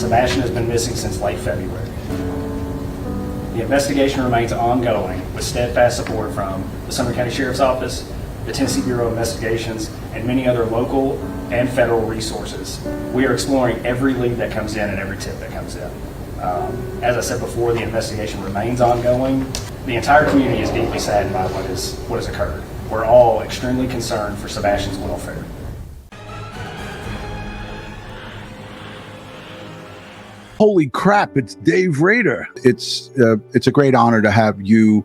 Sebastian has been missing since late February. The investigation remains ongoing with steadfast support from the Sumner County Sheriff's Office, the Tennessee Bureau of Investigations, and many other local and federal resources. We are exploring every lead that comes in and every tip that comes in. As I said before, the investigation remains ongoing. The entire community is deeply saddened by what has occurred. We're all extremely concerned for Sebastian's welfare. Holy crap, it's Dave Rader. It's a great honor to have you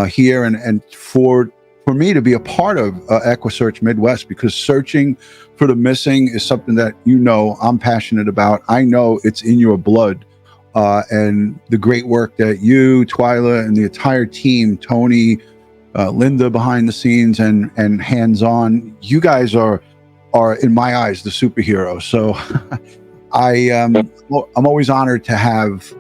here and for me to be a part of EquuSearch Midwest, because searching for the missing is something that I'm passionate about. I know it's in your blood. And the great work that you, Twyla, and the entire team, Tony, Linda behind the scenes and hands-on, you guys are in my eyes the superheroes. So I'm always honored to have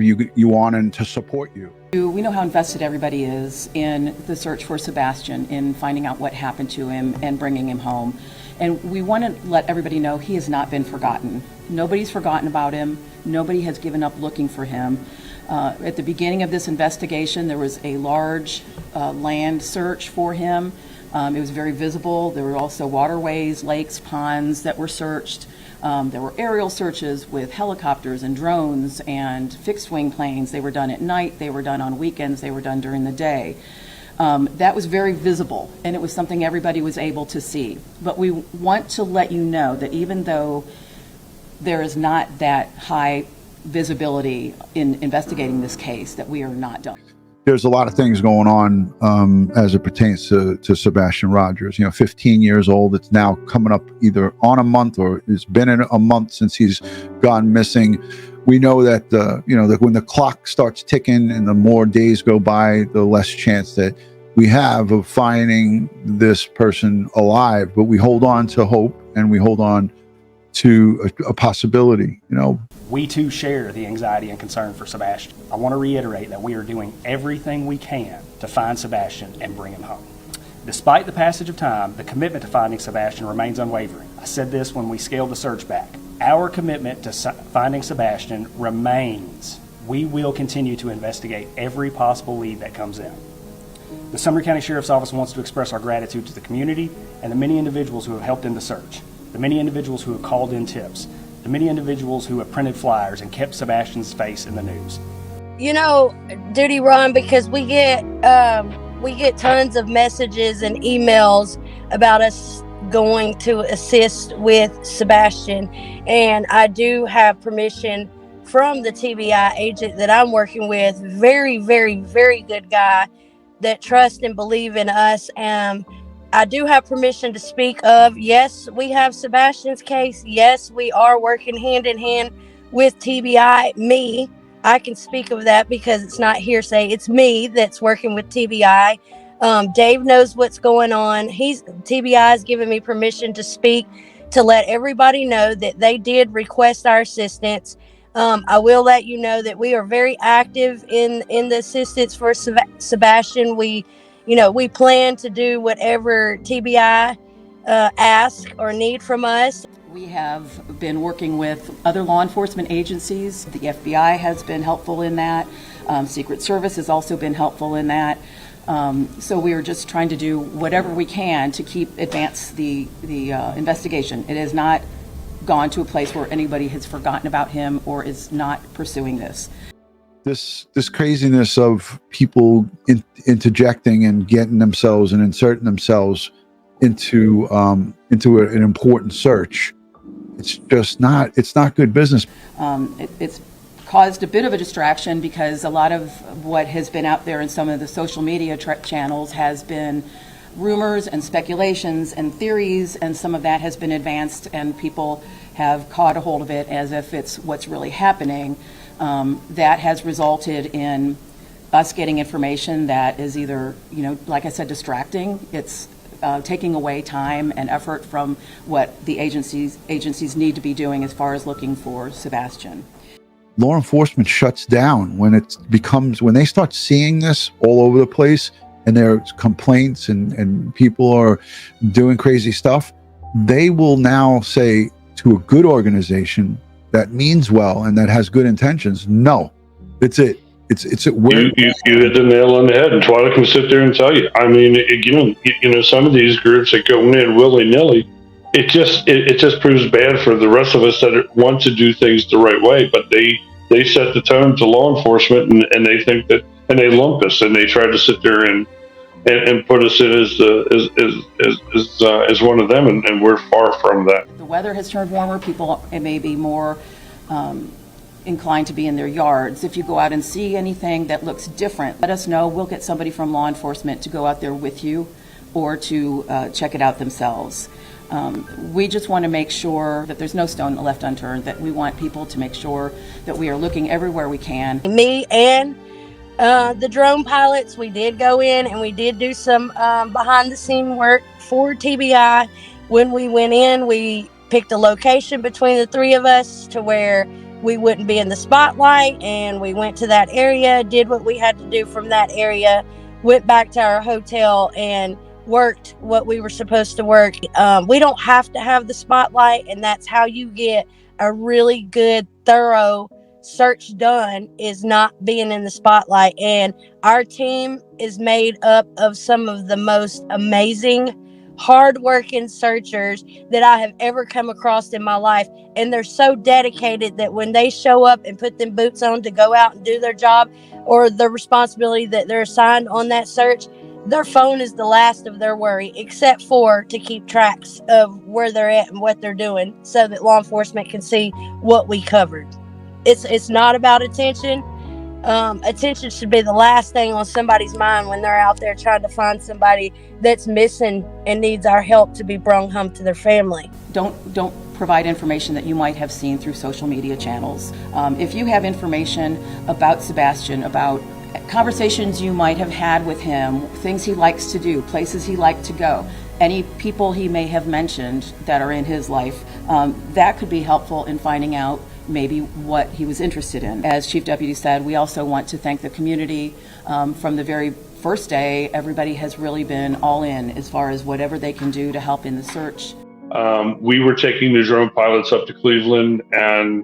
you on and to support you. We know how invested everybody is in the search for Sebastian, in finding out what happened to him and bringing him home. And we want to let everybody know he has not been forgotten. Nobody's forgotten about him. Nobody has given up looking for him. At the beginning of this investigation, there was a large land search for him. It was very visible. There were also waterways, lakes, ponds that were searched. There were aerial searches with helicopters and drones and fixed-wing planes. They were done at night. They were done on weekends. They were done during the day. That was very visible, and it was something everybody was able to see. But we want to let you know that even though there is not that high visibility in investigating this case, that we are not done. There's a lot of things going on as it pertains to Sebastian Rogers. 15 years old. It's now coming up either on a month or it's been in a month since he's gone missing. We know that that when the clock starts ticking and the more days go by, the less chance that we have of finding this person alive. But we hold on to hope, and we hold on to a possibility. We too share the anxiety and concern for Sebastian. I want to reiterate that we are doing everything we can to find Sebastian and bring him home. Despite the passage of time, the commitment to finding Sebastian remains unwavering. I said this when we scaled the search back. Our commitment to finding Sebastian remains. We will continue to investigate every possible lead that comes in. The Sumner County Sheriff's Office wants to express our gratitude to the community and the many individuals who have helped in the search, the many individuals who have called in tips, the many individuals who have printed flyers and kept Sebastian's face in the news. DutyRon, because we get tons of messages and emails about us going to assist with Sebastian, and I do have permission from the TBI agent that I'm working with. Very, very, very good guy that trust and believe in us. I do have permission to speak of, yes, we have Sebastian's case. Yes, we are working hand in hand with TBI. I can speak of that because it's not hearsay. It's me that's working with TBI. Dave knows what's going on. TBI has given me permission to speak, to let everybody know that they did request our assistance. I will let you know that we are very active in the assistance for Sebastian. We plan to do whatever TBI ask or need from us. We have been working with other law enforcement agencies. The FBI has been helpful in that. Secret Service has also been helpful in that. So we are just trying to do whatever we can to advance the investigation. It has not gone to a place where anybody has forgotten about him or is not pursuing this. This craziness of people interjecting and getting themselves and inserting themselves into an important search. It's not good business. It's caused a bit of a distraction because a lot of what has been out there in some of the social media channels has been rumors and speculations and theories, and some of that has been advanced and people have caught a hold of it as if it's what's really happening. That has resulted in us getting information that is either, like I said, distracting. It's taking away time and effort from what the agencies need to be doing as far as looking for Sebastian. Law enforcement shuts down when they start seeing this all over the place, and there's complaints and people are doing crazy stuff. They will now say to a good organization, that means well and that has good intentions. No, it's it. It's where You hit the nail on the head, and Twyla can sit there and tell you. I mean, again, some of these groups that go in willy-nilly, it just proves bad for the rest of us that want to do things the right way, but they set the tone to law enforcement, and they think that, and they lump us, and they try to sit there and put us in as one of them, and we're far from that. The weather has turned warmer. People may be more inclined to be in their yards. If you go out and see anything that looks different, let us know. We'll get somebody from law enforcement to go out there with you or to check it out themselves. We just want to make sure that there's no stone left unturned, that we want people to make sure that we are looking everywhere we can. Me and the drone pilots, we did go in and we did do some behind the scene work for TBI. When we went in, we picked a location between the three of us to where we wouldn't be in the spotlight, and we went to that area, did what we had to do from that area, went back to our hotel and worked what we were supposed to work. We don't have to have the spotlight, and that's how you get a really good, thorough search done, is not being in the spotlight. And our team is made up of some of the most amazing, hardworking searchers that I have ever come across in my life. And they're so dedicated that when they show up and put them boots on to go out and do their job or the responsibility that they're assigned on that search, their phone is the last of their worry, except for to keep tracks of where they're at and what they're doing so that law enforcement can see what we covered. It's not about attention. Attention should be the last thing on somebody's mind when they're out there trying to find somebody that's missing and needs our help to be brought home to their family. Don't provide information that you might have seen through social media channels. If you have information about Sebastian, about conversations you might have had with him, things he likes to do, places he liked to go, any people he may have mentioned that are in his life, that could be helpful in finding out maybe what he was interested in. As Chief Deputy said, we also want to thank the community. From the very first day, everybody has really been all in as far as whatever they can do to help in the search. We were taking the drone pilots up to Cleveland, and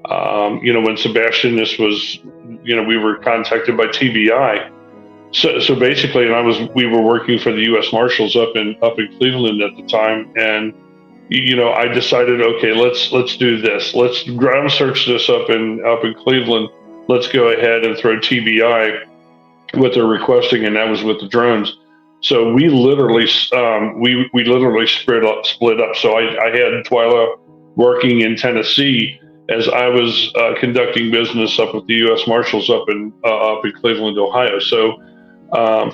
when Sebastian, this was, we were contacted by TBI. So basically, we were working for the U.S. Marshals up in Cleveland at the time, and I decided, okay, let's do this. Let's ground search this up in Cleveland. Let's go ahead and throw TBI what they're requesting, and that was with the drones. So we literally we literally split up. So I had Twyla working in Tennessee as I was conducting business up with the U.S. Marshals up in Cleveland, Ohio. So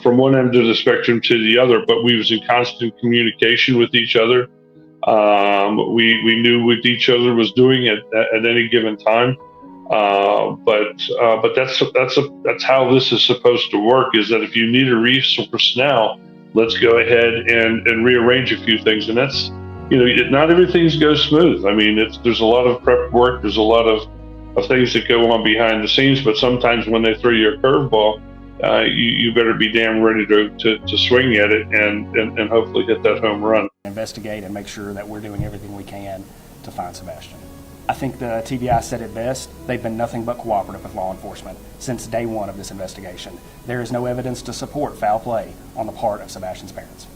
from one end of the spectrum to the other, but we was in constant communication with each other. We knew what each other was doing at any given time. But that's how this is supposed to work, is that if you need a resource now, let's go ahead and rearrange a few things. And that's, not everything goes smooth. I mean, there's a lot of prep work. There's a lot of things that go on behind the scenes, but sometimes when they throw you a curveball, you better be damn ready to swing at it and hopefully hit that home run. Investigate and make sure that we're doing everything we can to find Sebastian. I think the TBI said it best. They've been nothing but cooperative with law enforcement since day one of this investigation. There is no evidence to support foul play on the part of Sebastian's parents.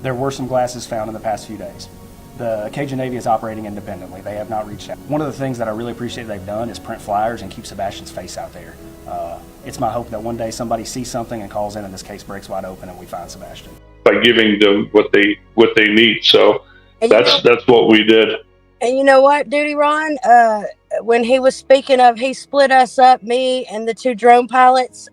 There were some glasses found in the past few days. The Cajun Navy is operating independently. They have not reached out. One of the things that I really appreciate they've done is print flyers and keep Sebastian's face out there. It's my hope that one day somebody sees something and calls in and this case breaks wide open and we find Sebastian. By giving them what they need. So that's what we did. And you know what, DutyRon, when he was speaking of, he split us up, me and the two drone pilots.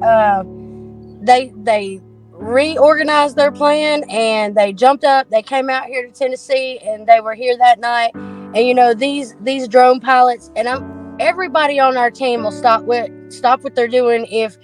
They reorganized their plan and they jumped up. They came out here to Tennessee and they were here that night. And these drone pilots, and everybody on our team will stop what they're doing if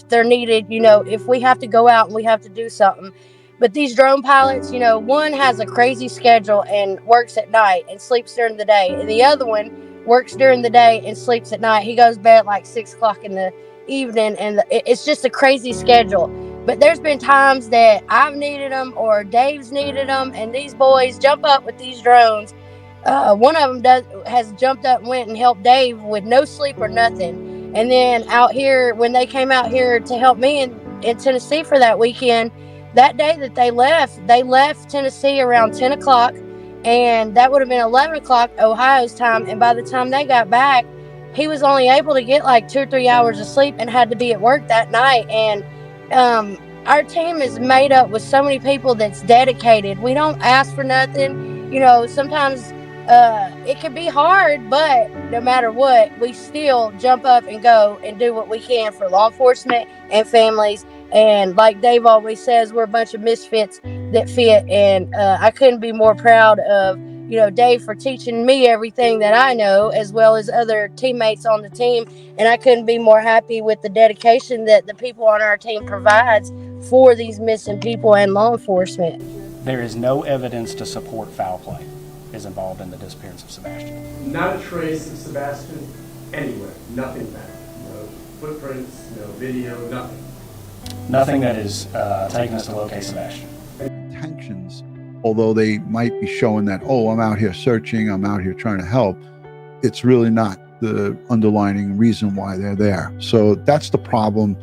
they're needed. If we have to go out and we have to do something. But these drone pilots, one has a crazy schedule and works at night and sleeps during the day. And the other one works during the day and sleeps at night. He goes to bed at like 6 o'clock in the evening, and it's just a crazy schedule. But there's been times that I've needed them or Dave's needed them, and these boys jump up with these drones One of them has jumped up and went and helped Dave with no sleep or nothing. And then out here, when they came out here to help me in Tennessee for that weekend, that day that they left Tennessee around 10 o'clock, and that would have been 11 o'clock Ohio's time. And by the time they got back, he was only able to get like 2 or 3 hours of sleep and had to be at work that night. And our team is made up with so many people that's dedicated. We don't ask for nothing. You know, sometimes it can be hard, but no matter what, we still jump up and go and do what we can for law enforcement and families. And like Dave always says, we're a bunch of misfits that fit. And I couldn't be more proud of, you know, Dave for teaching me everything that I know, as well as other teammates on the team. And I couldn't be more happy with the dedication that the people on our team provides for these missing people and law enforcement. There is no evidence to support foul play is involved in the disappearance of Sebastian. Not a trace of Sebastian anywhere. Nothing found. No footprints, no video, nothing. Nothing that is taking us to locate Sebastian. Intentions, although they might be showing that, oh, I'm out here searching, I'm out here trying to help, it's really not the underlying reason why they're there. So that's the problem.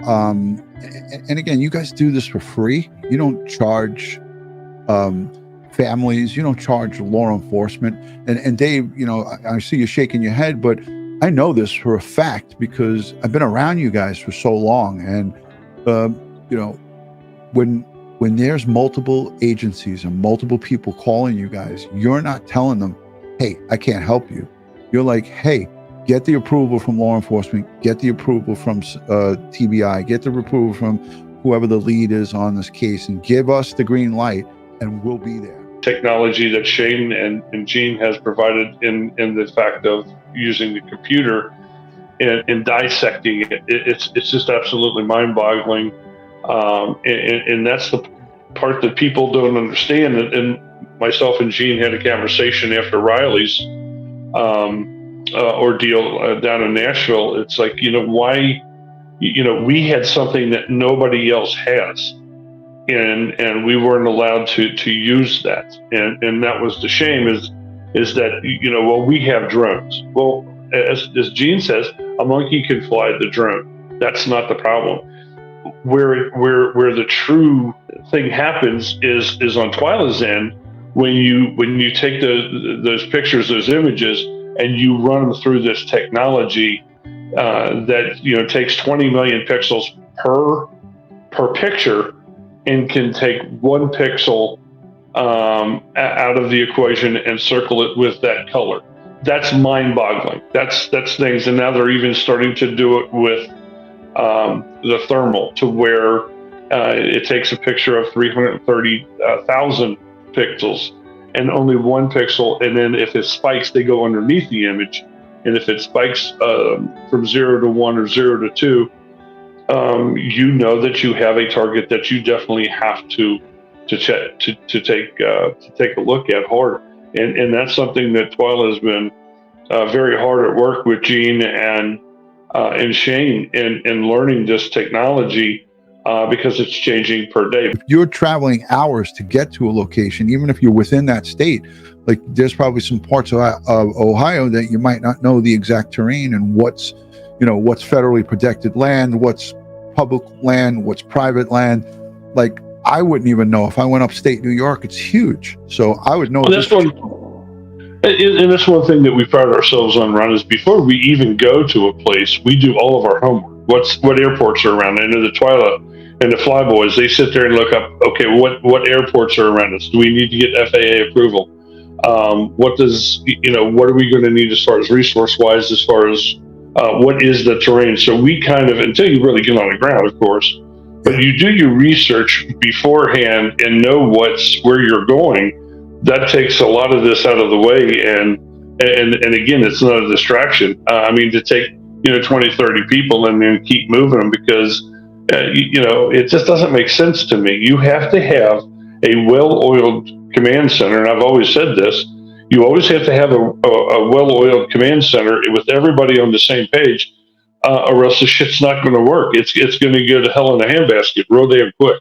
And again, you guys do this for free. You don't charge families, you don't charge law enforcement. And Dave, you know, I see you shaking your head, but I know this for a fact because I've been around you guys for so long. And you know, when there's multiple agencies and multiple people calling you guys, you're not telling them, hey, I can't help you. You're like, hey, get the approval from law enforcement, get the approval from TBI, get the approval from whoever the lead is on this case, and give us the green light, and we'll be there. Technology that Shane and Gene has provided in the fact of using the computer and dissecting it, it's just absolutely mind-boggling. And that's the part that people don't understand. And myself and Gene had a conversation after Riley's ordeal down in Nashville. It's like, you know, why, you know, we had something that nobody else has, and we weren't allowed to use that. And that was the shame, is that, you know, well, we have drones. Well, as Gene says, a monkey can fly the drone. That's not the problem. Where the true thing happens is on Twyla's end, when you take those pictures, those images, and you run them through this technology that, you know, takes 20 million pixels per picture and can take one pixel out of the equation and circle it with that color. That's mind-boggling. That's things, and now they're even starting to do it with the thermal, to where it takes a picture of 330,000 pixels and only one pixel, and then if it spikes, they go underneath the image, and if it spikes from 0 to 1 or 0 to 2, you know that you have a target that you definitely have to take a look at hard, and that's something that Twyla has been very hard at work with Gene and Shane in learning this technology, because it's changing per day. You're traveling hours to get to a location, even if you're within that state. Like, there's probably some parts of Ohio that you might not know the exact terrain and what's federally protected land, what's public land, what's private land. Like, I wouldn't even know if I went upstate New York. It's huge, so I would know. Well, that's one thing that we pride ourselves on, Ron, is before we even go to a place, we do all of our homework. What airports are around? I know the Twyla and the Flyboys, they sit there and look up, okay, what airports are around us? Do we need to get FAA approval? What are we going to need as far as resource-wise, as far as what is the terrain? So we kind of, until you really get on the ground, of course, but you do your research beforehand and know where you're going. That takes a lot of this out of the way, and again, it's not a distraction. I mean, to take 20, 30 people and then keep moving them, because it just doesn't make sense to me. You have to have a well-oiled command center, and I've always said this. You always have to have a well-oiled command center with everybody on the same page, or else the shit's not going to work. It's going to go to hell in a handbasket real damn quick.